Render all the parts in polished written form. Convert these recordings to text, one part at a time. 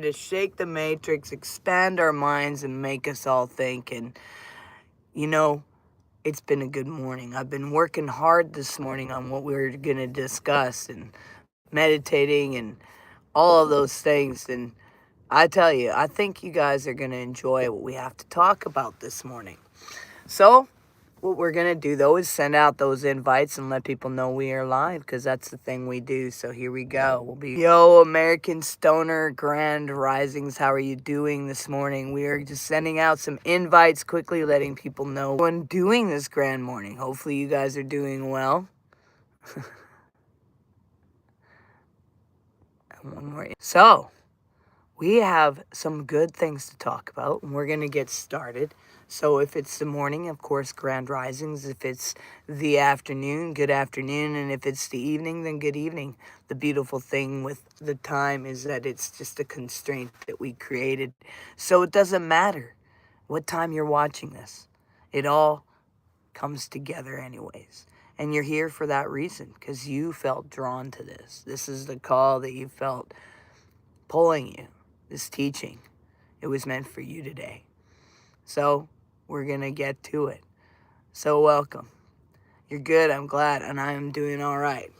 to shake the matrix, expand our minds, and make us all think. And, you know, it's been a good morning. I've been working hard this morning on what we were going to discuss and meditating and all of those things. And I tell you, I think you guys are going to enjoy what we have to talk about this morning. So, what we're going to do, though, is send out those invites and let people know we are live, because that's the thing we do. So here we go. We'll be, yo, American Stoner Grand Risings, how are you doing this morning? We are just sending out some invites quickly, letting people know what I'm doing this grand morning. Hopefully you guys are doing well. And one more. So, we have some good things to talk about, and we're going to get started. So if it's the morning, of course, grand risings. If it's the afternoon, good afternoon. And if it's the evening, then good evening. The beautiful thing with the time is that it's just a constraint that we created. So it doesn't matter what time you're watching this. It all comes together anyways. And you're here for that reason, because you felt drawn to this. This is the call that you felt pulling you. This teaching, it was meant for you today. So we're going to get to it. So welcome. You're good, I'm glad, and I am doing all right.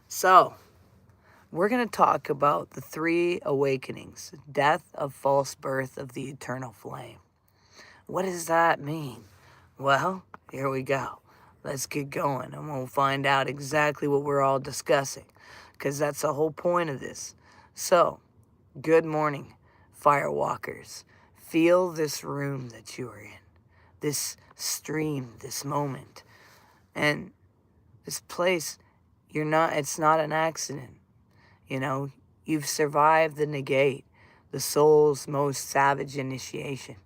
So we're going to talk about the 3 awakenings, death of false birth of the eternal flame. What does that mean? Well, here we go. Let's get going, and we'll find out exactly what we're all discussing, because that's the whole point of this. So, good morning, firewalkers. Feel this room that you are in, this stream, this moment. And this place, it's not an accident. You know, you've survived the negate, the soul's most savage initiation.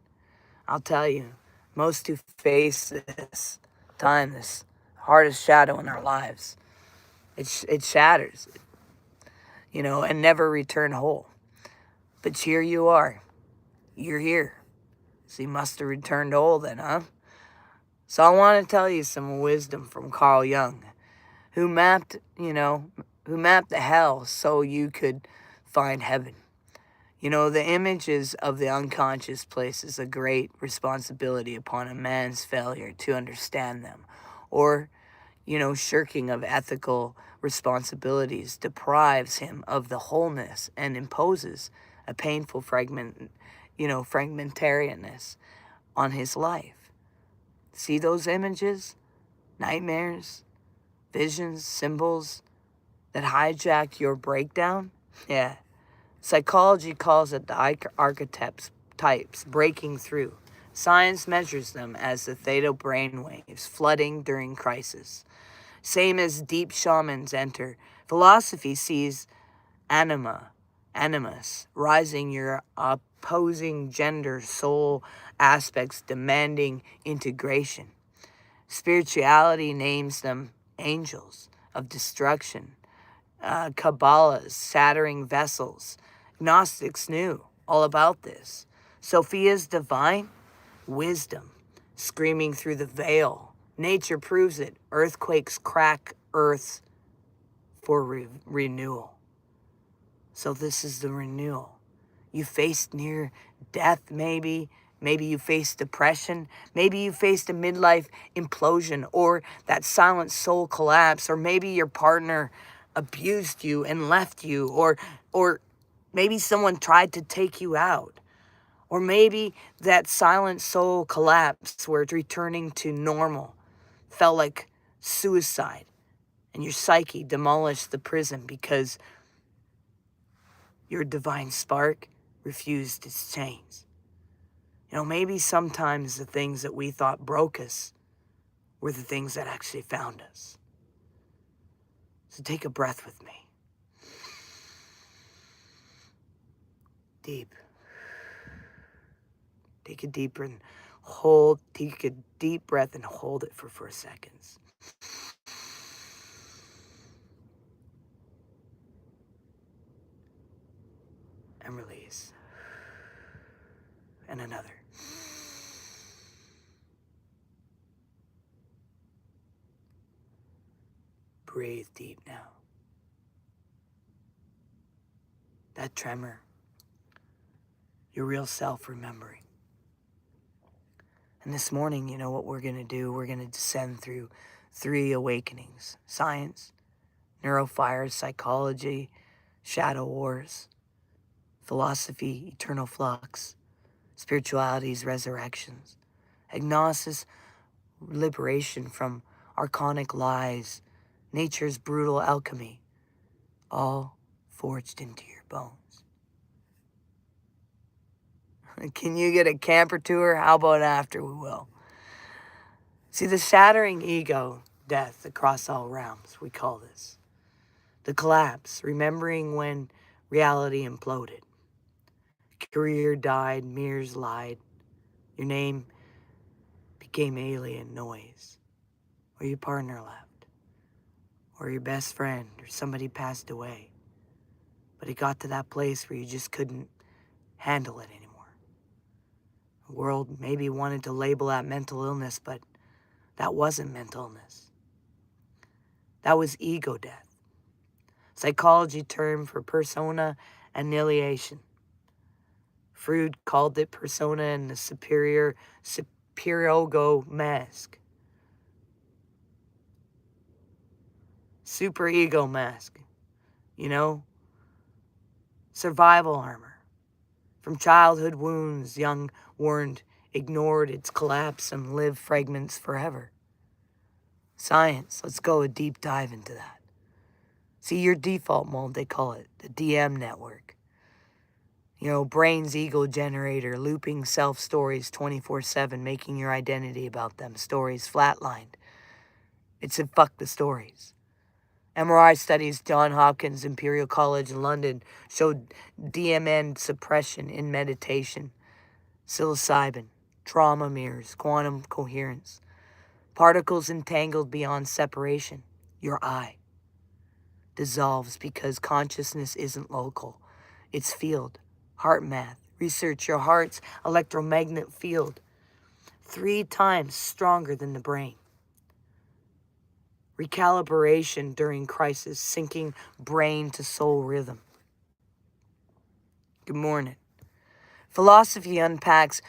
I'll tell you, most who face this time, this hardest shadow in our lives, it shatters, and never return whole. But here you are. You're here. So you must have returned whole then, huh? So I want to tell you some wisdom from Carl Jung, who mapped the hell so you could find heaven. The images of the unconscious places a great responsibility upon a man's failure to understand them, or, shirking of ethical responsibilities deprives him of the wholeness and imposes a painful fragmentarianness on his life. See those images? Nightmares, visions, symbols that hijack your breakdown? Yeah. Psychology calls it the types breaking through. Science measures them as the theta brainwaves flooding during crisis. Same as deep shamans enter. Philosophy sees animus, rising your opposing gender soul aspects demanding integration. Spirituality names them angels of destruction. Kabbalah's shattering vessels. Gnostics knew all about this. Sophia's divine wisdom screaming through the veil. Nature proves it. Earthquakes crack earth for renewal. So this is the renewal. You faced near death, maybe. Maybe you faced depression. Maybe you faced a midlife implosion or that silent soul collapse. Or maybe your partner abused you and left you. Or maybe someone tried to take you out. Or maybe that silent soul collapse where it's returning to normal felt like suicide. And your psyche demolished the prison because your divine spark refused its chains. Maybe sometimes the things that we thought broke us were the things that actually found us. So take a breath with me. Deep. Take a deep breath and hold. Take a deep breath and hold it for 4 seconds. And release. And another. Breathe deep now. That tremor, your real self remembering. And this morning, you know what we're going to do? We're going to descend through 3 awakenings: science, neurofires, psychology, shadow wars, philosophy, eternal flux, spirituality's resurrections, agnosis, liberation from archonic lies, nature's brutal alchemy, all forged into your bones. Can you get a camper tour? How about after? We will. See, the shattering ego, death across all realms, we call this. The collapse, remembering when reality imploded. Career died, mirrors lied. Your name became alien noise. Or your partner left. Or your best friend, or somebody passed away. But it got to that place where you just couldn't handle it anymore. The world maybe wanted to label that mental illness, but that wasn't mental illness. That was ego death. Psychology term for persona annihilation. Freud called it persona in the superego mask. Superego mask. You know? Survival armor. From childhood wounds, Jung warned, ignored its collapse and live fragments forever. Science, let's go a deep dive into that. See, your default mode, they call it, the DM network. You know, brain's ego generator, looping self-stories 24/7, making your identity about them. Stories flatlined. It's a fuck the stories. MRI studies, Johns Hopkins Imperial College in London, showed DMN suppression in meditation, psilocybin, trauma mirrors, quantum coherence, particles entangled beyond separation. Your eye dissolves because consciousness isn't local. It's field, heart math. Research your heart's electromagnetic field, 3 times stronger than the brain. Recalibration during crisis, syncing brain to soul rhythm. Good morning. Philosophy unpacks,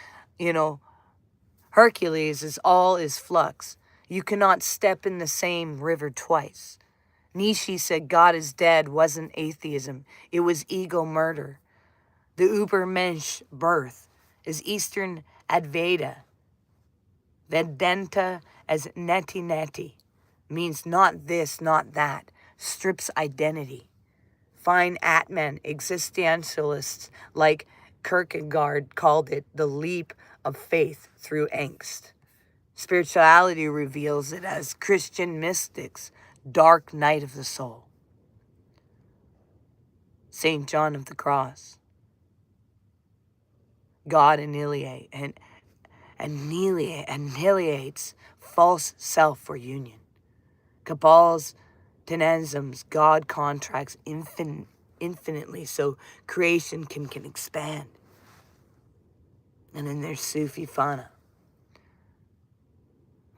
Heraclitus is flux. You cannot step in the same river twice. Nietzsche said God is dead wasn't atheism. It was ego murder. The Übermensch birth is Eastern Advaita. Vedanta as neti means not this, not that. Strips identity. Fine Atman existentialists like Kierkegaard called it the leap of faith through angst. Spirituality reveals it as Christian mystics, dark night of the soul. St. John of the Cross. God annihilates false self for union. Kabbalah's Tenisms, God contracts infinitely so creation can expand. And then there's Sufi Fana.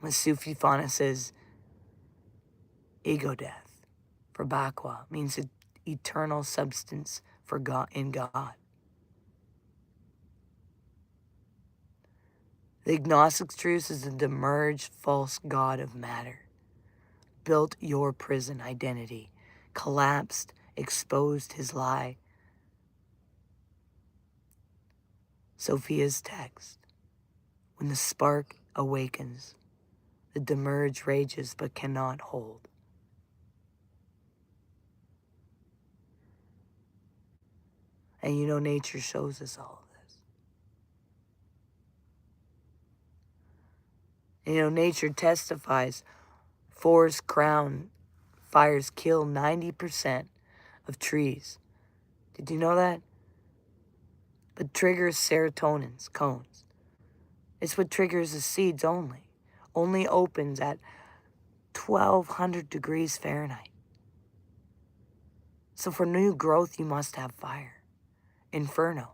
When Sufi Fana says ego death for Bakwa means eternal substance for God in God. The Gnostic truth is the demerged false god of matter. Built your prison identity, collapsed, exposed his lie. Sophia's text. When the spark awakens, the demerge rages but cannot hold. And nature shows us all of this. Nature testifies forest crown fires kill 90% of trees. Did you know that? But triggers serotonin's cones. It's what triggers the seeds only. Only opens at 1200 degrees Fahrenheit. So for new growth, you must have fire. Inferno.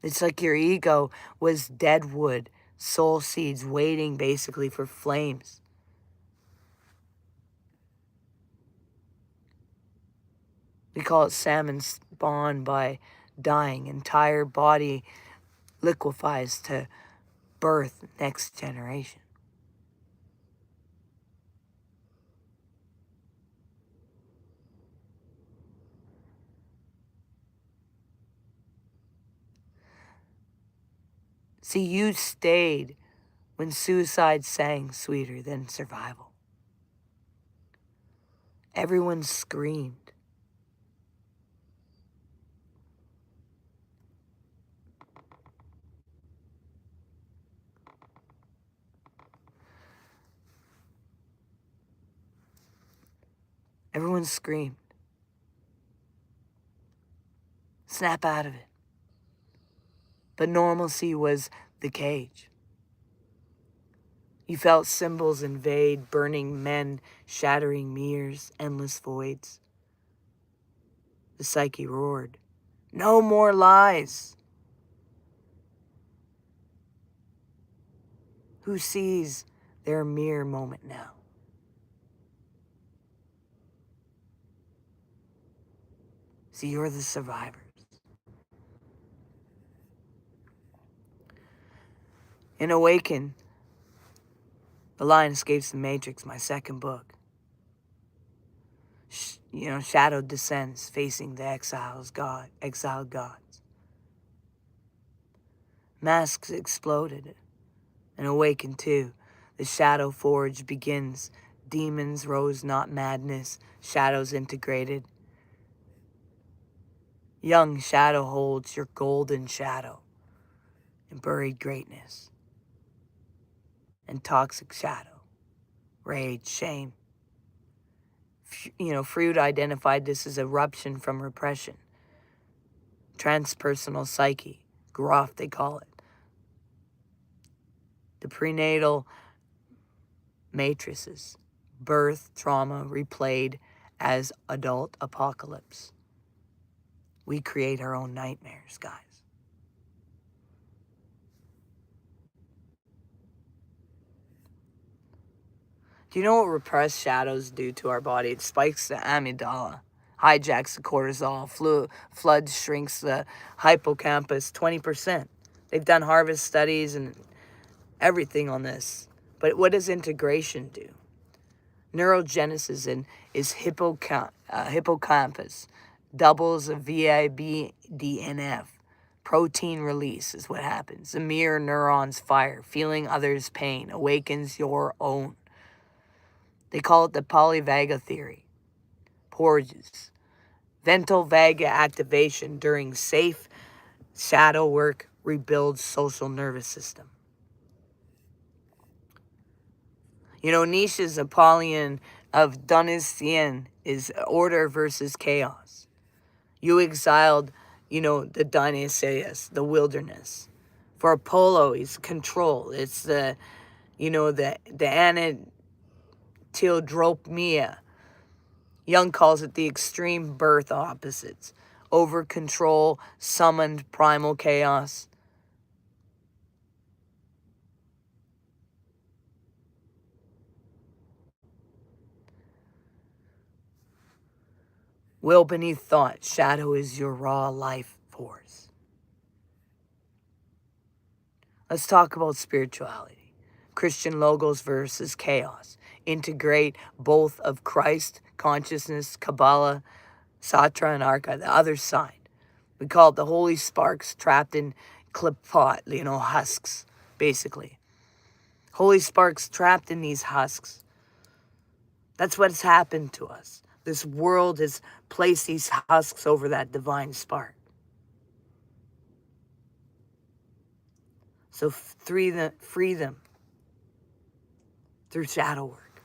It's like your ego was dead wood, soul seeds waiting basically for flames. We call it salmon spawn by dying, entire body liquefies to birth next generation. See, you stayed when suicide sang sweeter than survival. Everyone screamed. Everyone screamed. Snap out of it. But normalcy was the cage. You felt symbols invade, burning men, shattering mirrors, endless voids. The psyche roared. No more lies. Who sees their mere moment now? See, you're the survivors. In Awaken, The Lion Escapes the Matrix, my second book. Shadow descends, facing the exiled gods. Masks exploded. In Awaken 2, the Shadow Forge begins. Demons rose, not madness. Shadows integrated. Young shadow holds your golden shadow and buried greatness. And toxic shadow, rage, shame. Freud identified this as eruption from repression. Transpersonal psyche, Groff they call it. The prenatal matrices, birth, trauma, replayed as adult apocalypse. We create our own nightmares, guys. Do you know what repressed shadows do to our body? It spikes the amygdala, hijacks the cortisol, floods, shrinks the hippocampus 20%. They've done harvest studies and everything on this. But what does integration do? Neurogenesis is hippocampus, doubles a VIB-DNF. Protein release is what happens. The mirror neurons fire, feeling others' pain awakens your own. They call it the polyvagal theory. Porges. Ventral vaga activation during safe shadow work rebuilds social nervous system. Nietzsche's Apollyon of Dionysian is order versus chaos. You exiled, the Dionysius, the wilderness. For Apollo, he's control. It's the anatildropmia. Jung calls it the extreme birth opposites. Over control, summoned primal chaos. Will beneath thought, shadow is your raw life force. Let's talk about spirituality. Christian logos versus chaos. Integrate both of Christ, consciousness, Kabbalah, Satra, and Arca, the other side. We call it the holy sparks trapped in clip-pot, husks, basically. Holy sparks trapped in these husks. That's what's happened to us. This world has placed these husks over that divine spark. So free them through shadow work.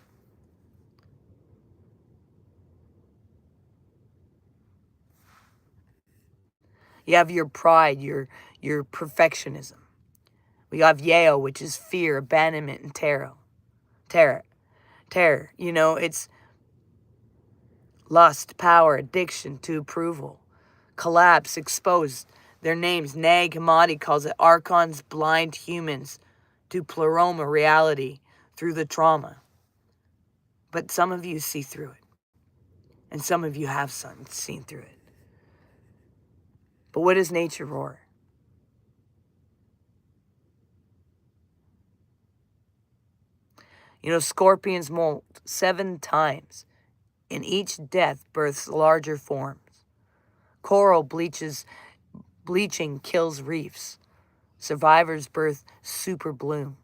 You have your pride, your perfectionism. We have Yeo, which is fear, abandonment, and terror. It's lust, power, addiction to approval, collapse, exposed. Their names, Nag Hammadi calls it archons, blind humans to Pleroma reality through the trauma. But some of you see through it. And some of you have seen through it. But what does nature roar? You know, scorpions molt 7 times, and each death births larger forms. Coral bleaching kills reefs. Survivors birth super bloom.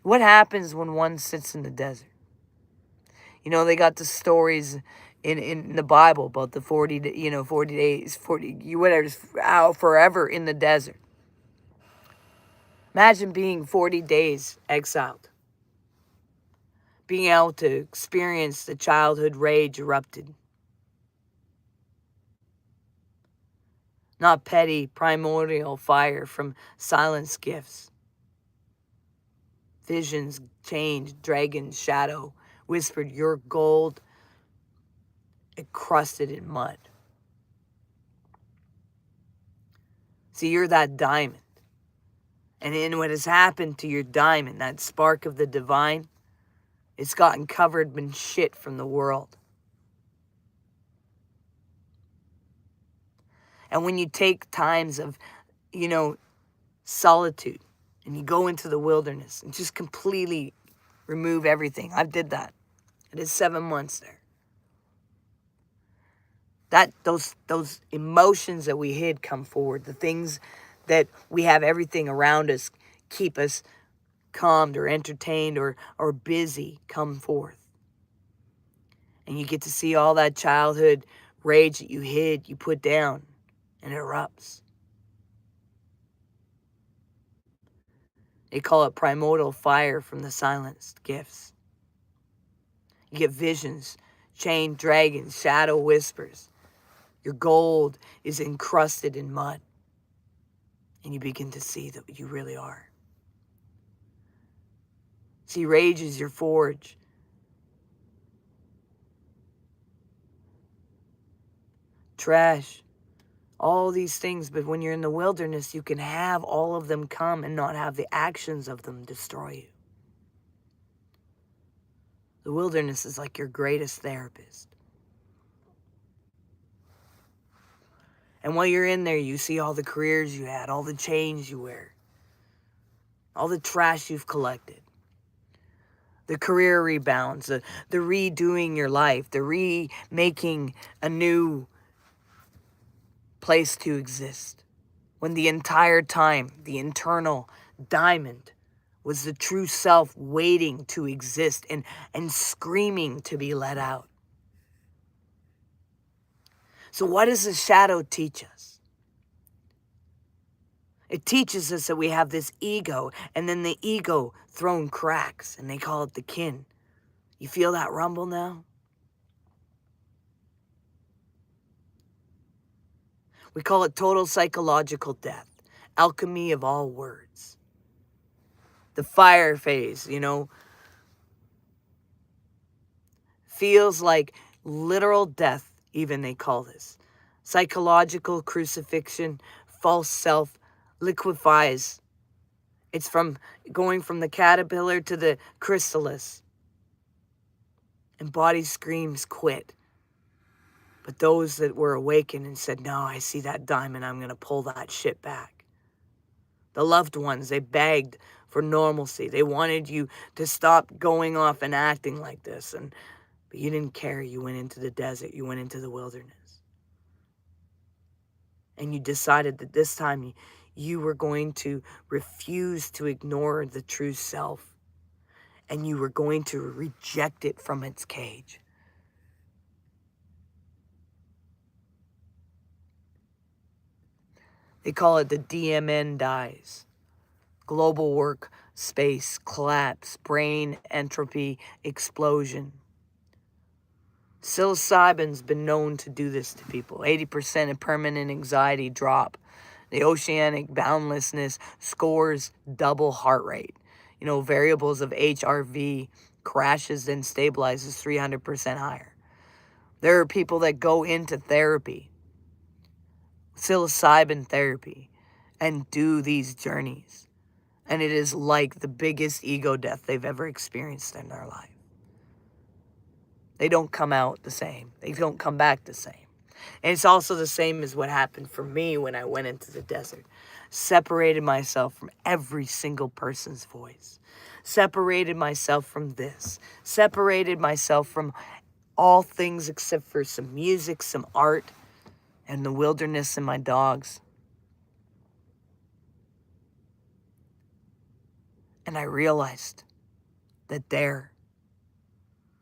What happens when one sits in the desert? You know, they got the stories in the Bible about the 40 days, 40, whatever, out forever in the desert. Imagine being 40 days exiled. Being able to experience the childhood rage erupted. Not petty, primordial fire from silenced gifts. Visions changed, dragon's shadow whispered, "Your gold encrusted in mud." See, you're that diamond. And in what has happened to your diamond, that spark of the divine, it's gotten covered in shit from the world. And when you take times of, solitude, and you go into the wilderness and just completely remove everything. I did that. I did 7 months there. Those emotions that we hid come forward. The things that we have everything around us keep us calmed or entertained or busy come forth. And you get to see all that childhood rage that you hid, you put down, and it erupts. They call it primordial fire from the silenced gifts. You get visions, chained dragons, shadow whispers. Your gold is encrusted in mud. And you begin to see that you really are. See, rage is your forge. Trash, all these things, but when you're in the wilderness, you can have all of them come and not have the actions of them destroy you. The wilderness is like your greatest therapist. And while you're in there, you see all the careers you had, all the chains you wear, all the trash you've collected, the career rebounds, the redoing your life, the remaking a new place to exist. When the entire time, the internal diamond was the true self waiting to exist and screaming to be let out. So what does the shadow teach us? It teaches us that we have this ego, and then the ego thrown cracks, and they call it the kin. You feel that rumble now? We call it total psychological death, alchemy of all words. The fire phase, feels like literal death, even they call this. Psychological crucifixion, false self, liquefies. It's from going from the caterpillar to the chrysalis. And body screams quit. But those that were awakened and said, no, I see that diamond, I'm going to pull that shit back. The loved ones, they begged for normalcy. They wanted you to stop going off and acting like this. But you didn't care. You went into the desert. You went into the wilderness. And you decided that this time you were going to refuse to ignore the true self. And you were going to reject it from its cage. They call it the DMN dies. Global work, space, collapse, brain entropy, explosion. Psilocybin's been known to do this to people. 80% of permanent anxiety drop. The oceanic boundlessness scores double heart rate. Variables of HRV crashes and stabilizes 300% higher. There are people that go into therapy, psilocybin therapy, and do these journeys. And it is like the biggest ego death they've ever experienced in their life. They don't come out the same. They don't come back the same. And it's also the same as what happened for me when I went into the desert. Separated myself from every single person's voice. Separated myself from this. Separated myself from all things except for some music, some art, and the wilderness and my dogs. And I realized that there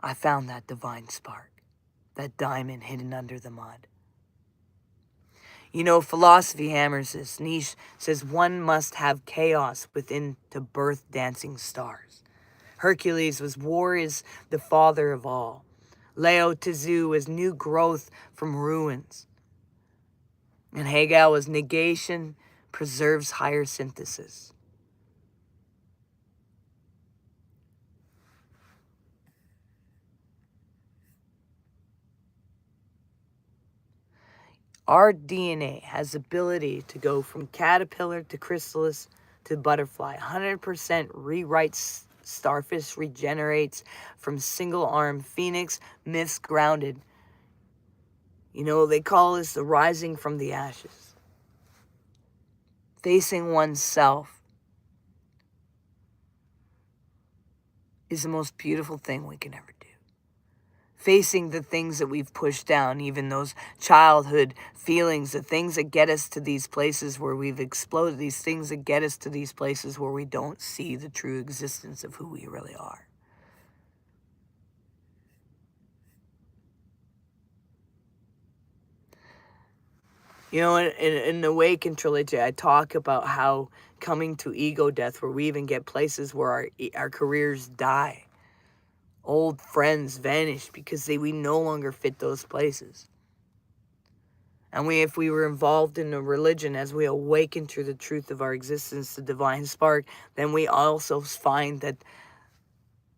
I found that divine spark, that diamond hidden under the mud. You know, philosophy hammers this. Nietzsche says one must have chaos within to birth dancing stars. Heraclitus was war is the father of all. Lao Tzu was new growth from ruins. And Hegel was negation preserves higher synthesis. Our DNA has the ability to go from caterpillar to chrysalis to butterfly. 100% rewrites starfish, regenerates from single-arm phoenix, myths grounded. You know, they call this the rising from the ashes. Facing oneself is the most beautiful thing we can ever do. Facing the things that we've pushed down, even those childhood feelings, the things that get us to these places where we've exploded, these things that get us to these places where we don't see the true existence of who we really are. You know, in the Awaken trilogy, I talk about how coming to ego death, where we even get places where our careers die. Old friends vanish because we no longer fit those places. And if we were involved in a religion, as we awaken to the truth of our existence, the divine spark, then we also find that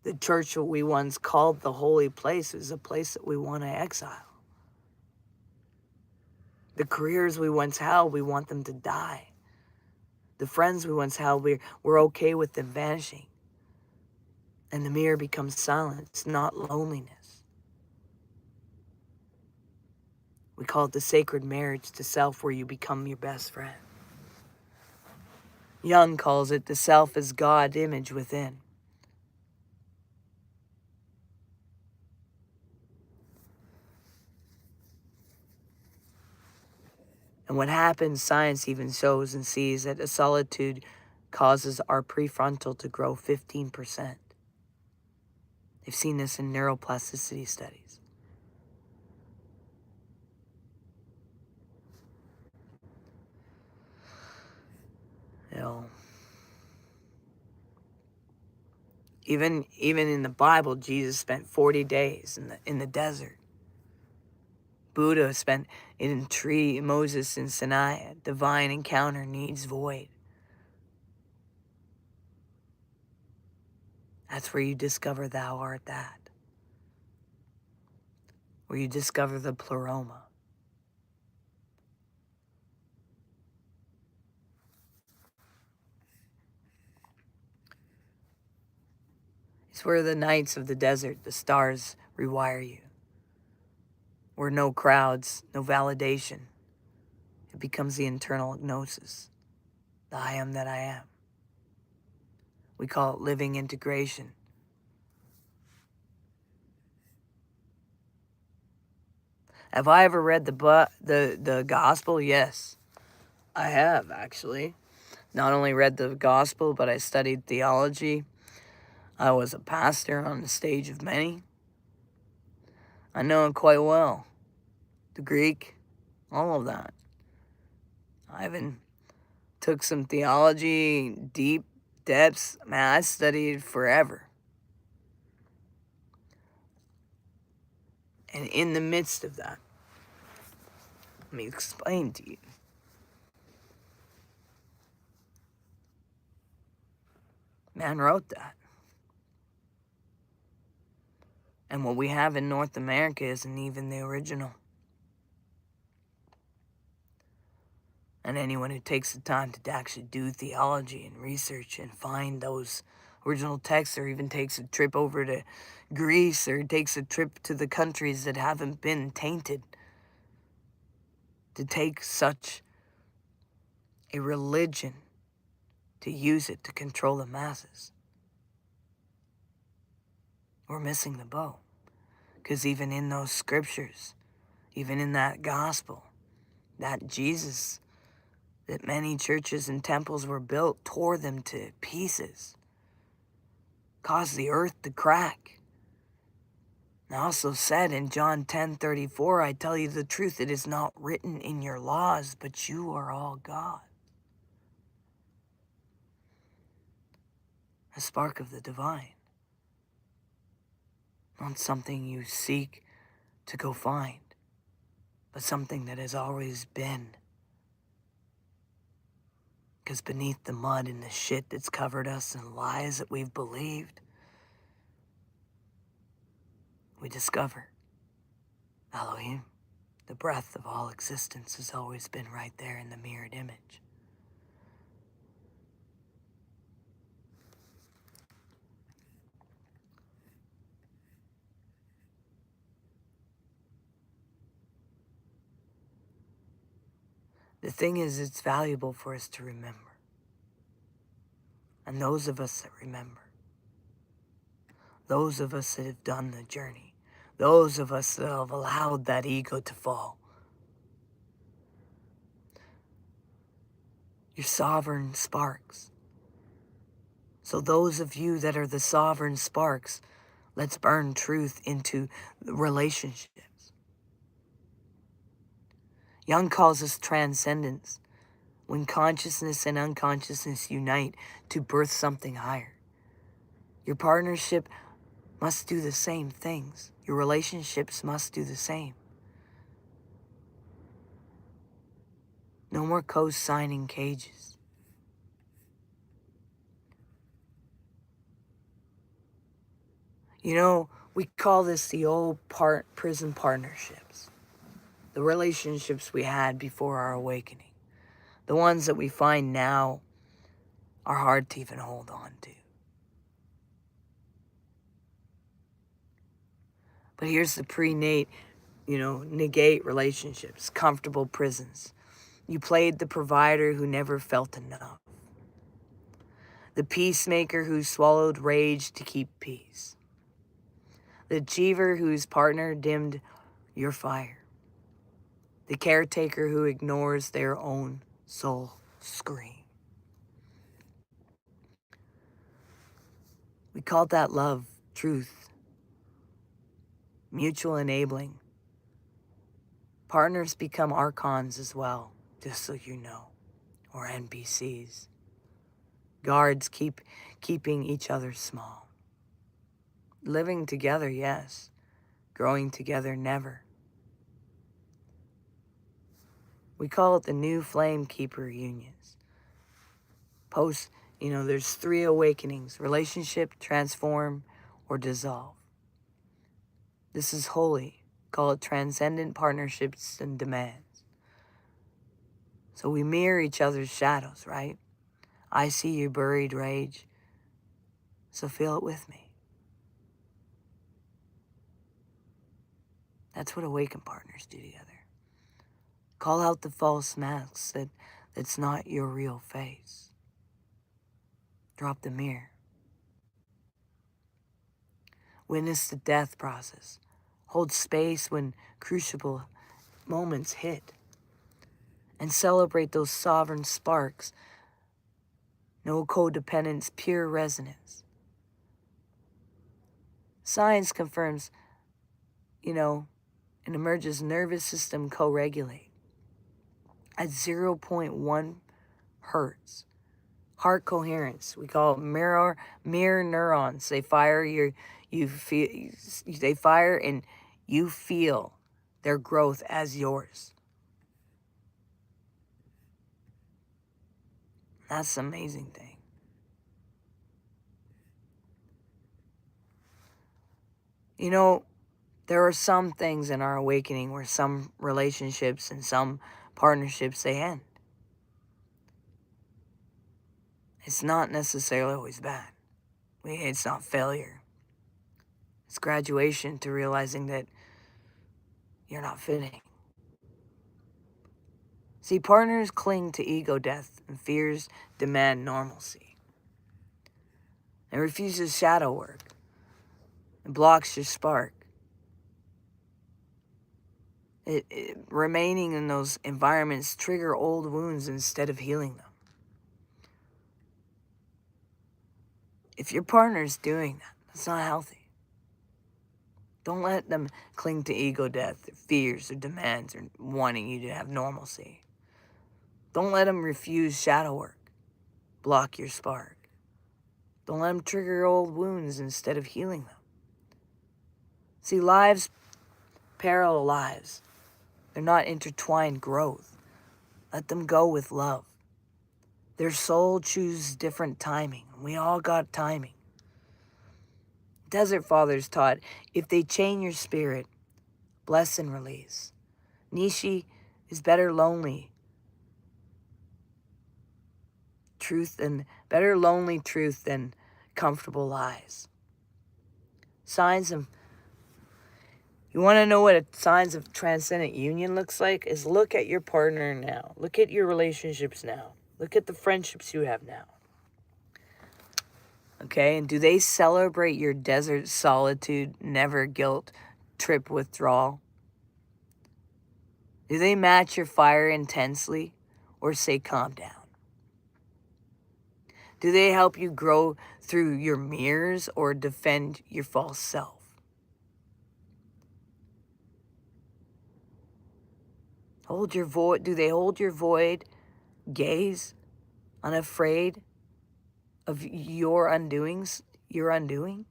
the church that we once called the holy place is a place that we want to exile. The careers we once held, we want them to die. The friends we once held, we're okay with them vanishing. And the mirror becomes silence, not loneliness. We call it the sacred marriage to self, where you become your best friend. Jung calls it the self as God image within. And what happens, science even shows and sees that a solitude causes our prefrontal to grow 15%. They've seen this in neuroplasticity studies. You know, even in the Bible, Jesus spent 40 days in the desert. Buddha spent in tree, Moses in Sinai. Divine encounter needs void. That's where you discover thou art that. Where you discover the Pleroma. It's where the nights of the desert, the stars rewire you. Where no crowds, no validation. It becomes the internal gnosis. The I am that I am. We call it living integration. Have I ever read the gospel? Yes, I have, actually. Not only read the gospel, but I studied theology. I was a pastor on the stage of many. I know it quite well. The Greek, all of that. I even took some theology, deep depths. Man, I studied forever. And in the midst of that, let me explain to you. Man wrote that. And what we have in North America isn't even the original. And anyone who takes the time to actually do theology and research and find those original text, or even takes a trip over to Greece, or takes a trip to the countries that haven't been tainted, to take such a religion, to use it to control the masses. We're missing the boat. Because even in those scriptures, even in that gospel, that Jesus that many churches and temples were built tore them to pieces, caused the earth to crack. And also said in John 10:34, I tell you the truth, it is not written in your laws, but you are all God. A spark of the divine. Not something you seek to go find, but something that has always been. Because beneath the mud and the shit that's covered us and lies that we've believed, we discover Elohim. The breath of all existence has always been right there in the mirrored image. The thing is, it's valuable for us to remember. And those of us that remember, those of us that have done the journey, those of us that have allowed that ego to fall, you're sovereign sparks. So those of you that are the sovereign sparks, let's burn truth into relationships. Jung calls us transcendence, when consciousness and unconsciousness unite to birth something higher. Your partnership must do the same things. Your relationships must do the same. No more co-signing cages. You know, we call this the old prison partnerships. The relationships we had before our awakening. The ones that we find now are hard to even hold on to. But here's the negate relationships, comfortable prisons. You played the provider who never felt enough. The peacemaker who swallowed rage to keep peace. The achiever whose partner dimmed your fire. The caretaker who ignores their own soul scream. We called that love, truth, mutual enabling. Partners become archons as well, just so you know, or NPCs. Guards keeping each other small. Living together, yes. Growing together, never. We call it the new flame keeper unions. There's 3 awakenings: relationship, transform, or dissolve. This is holy. Call it transcendent partnerships and demands. So we mirror each other's shadows, right? I see your buried rage, so feel it with me. That's what awakened partners do together. Call out the false masks that's not your real face. Drop the mirror. Witness the death process. Hold space when crucible moments hit. And celebrate those sovereign sparks. No codependence, pure resonance. Science confirms, an emerges nervous system co-regulate at 0.1 hertz. Heart coherence, we call it mirror neurons. They fire and you feel their growth as yours. That's the amazing thing. There are some things in our awakening where some relationships and some partnerships, they end. It's not necessarily always bad. It's not failure. It's graduation to realizing that you're not fitting. See, partners cling to ego death and fears demand normalcy. It refuses shadow work. It blocks your spark. Remaining in those environments trigger old wounds instead of healing them. If your partner's doing that, that's not healthy. Don't let them cling to ego death, or fears, or demands, or wanting you to have normalcy. Don't let them refuse shadow work, block your spark. Don't let them trigger old wounds instead of healing them. See, lives, parallel lives, they're not intertwined growth. Let them go with love. Their soul chooses different timing. We all got timing. Desert Fathers taught, if they chain your spirit, bless and release. Nietzsche is better lonely truth than comfortable lies. You want to know what signs of transcendent union looks like? Is look at your partner now. Look at your relationships now. Look at the friendships you have now. Okay, and do they celebrate your desert solitude, never guilt, trip withdrawal? Do they match your fire intensely or say calm down? Do they help you grow through your mirrors or defend your false self? Hold your void. Do they hold your void gaze, unafraid of your undoings, your undoing?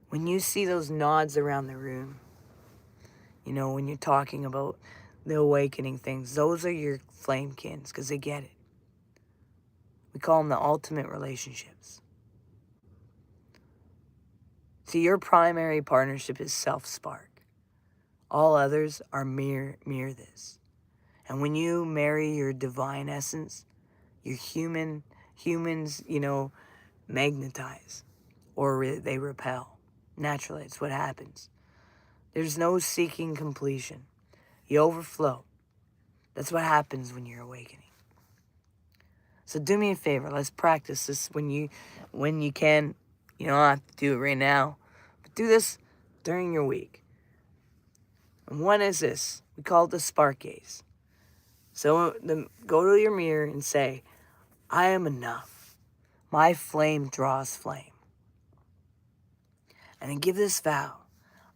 When you see those nods around the room, you know, when you're talking about the awakening things, those are your flame kins because they get it. We call them the ultimate relationships. See, your primary partnership is self-spark. All others are mirror this. And when you marry your divine essence, your humans, magnetize or they repel. Naturally, it's what happens. There's no seeking completion. You overflow. That's what happens when you're awakening. So do me a favor. Let's practice this when you can. You don't have to do it right now. But do this during your week. And one is this. We call it the spark gaze. So go to your mirror and say, I am enough. My flame draws flame. And then give this vow.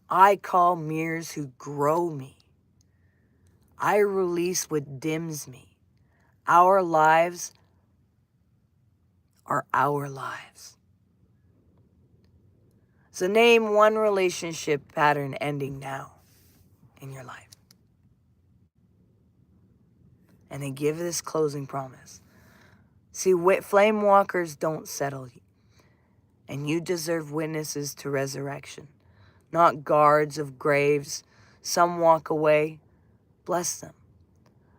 I call mirrors who grow me. I release what dims me. Our lives are our lives. So name one relationship pattern ending now in your life. And then give this closing promise. See, flame walkers don't settle you. And you deserve witnesses to resurrection, not guards of graves. Some walk away. Bless them.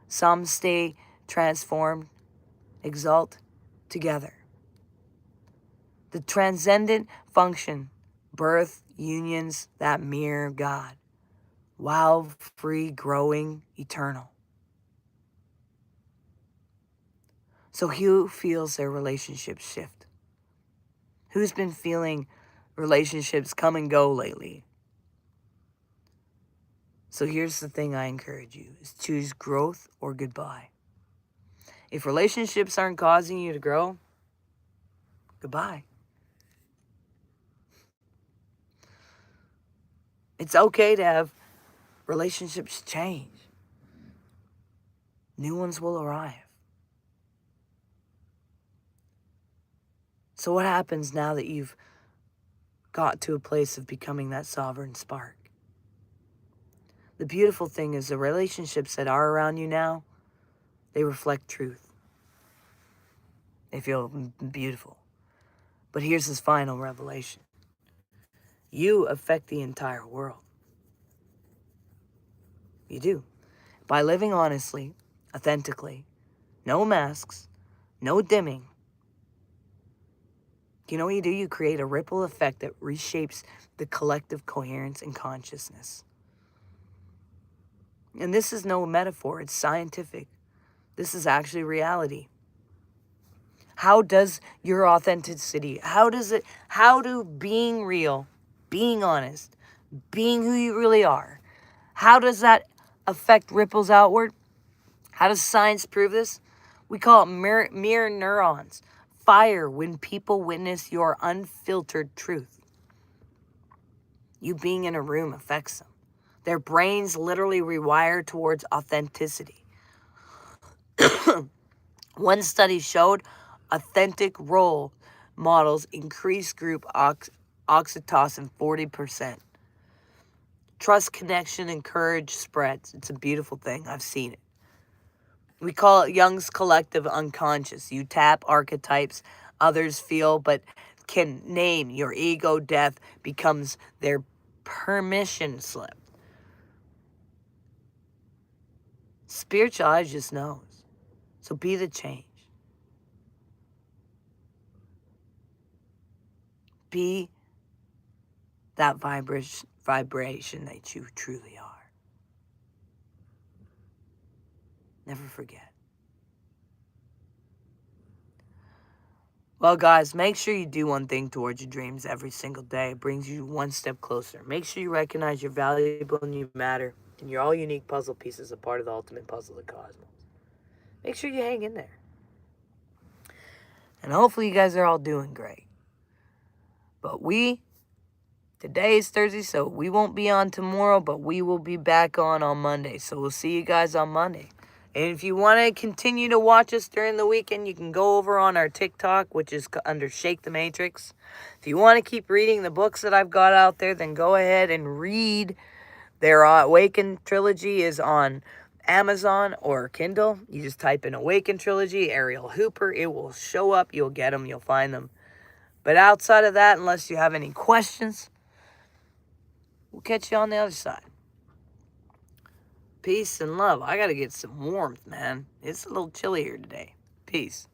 Some stay transformed, exalt together. The transcendent function, birth, unions, that mirror God. Wild, free, growing, eternal. So who feels their relationships shift? Who's been feeling relationships come and go lately? So here's the thing I encourage you, is choose growth or goodbye. If relationships aren't causing you to grow, goodbye. It's okay to have relationships change. New ones will arrive. So what happens now that you've got to a place of becoming that sovereign spark? The beautiful thing is the relationships that are around you now, they reflect truth. They feel beautiful. But here's this final revelation. You affect the entire world. You do. By living honestly, authentically, no masks, no dimming. You know what you do? You create a ripple effect that reshapes the collective coherence and consciousness. And this is no metaphor, it's scientific. This is actually reality. How does your authenticity, how do being real, being honest, being who you really are, how does that affect ripples outward? How does science prove this? We call it mirror neurons. Fire when people witness your unfiltered truth. You being in a room affects them. Their brains literally rewire towards authenticity. One study showed authentic role models increase group oxytocin 40%. Trust, connection, and courage spreads. It's a beautiful thing. I've seen it. We call it Jung's collective unconscious. You tap archetypes others feel but can name. Your ego death becomes their permission slip. Spirituality just knows. So be the change. Be that vibration that you truly are. Never forget. Well, guys, make sure you do one thing towards your dreams every single day. It brings you one step closer. Make sure you recognize you're valuable and you matter. And you're all unique puzzle pieces, a part of the ultimate puzzle of the cosmos. Make sure you hang in there. And hopefully you guys are all doing great. But today is Thursday, so we won't be on tomorrow, but we will be back on Monday. So we'll see you guys on Monday. And if you want to continue to watch us during the weekend, you can go over on our TikTok, which is under Shake the Matrix. If you want to keep reading the books that I've got out there, then go ahead and read. Their Awaken trilogy is on Amazon or Kindle. You just type in Awaken trilogy, Ariel Hooper. It will show up. You'll get them. You'll find them. But outside of that, unless you have any questions, we'll catch you on the other side. Peace and love. I got to get some warmth, man. It's a little chilly here today. Peace.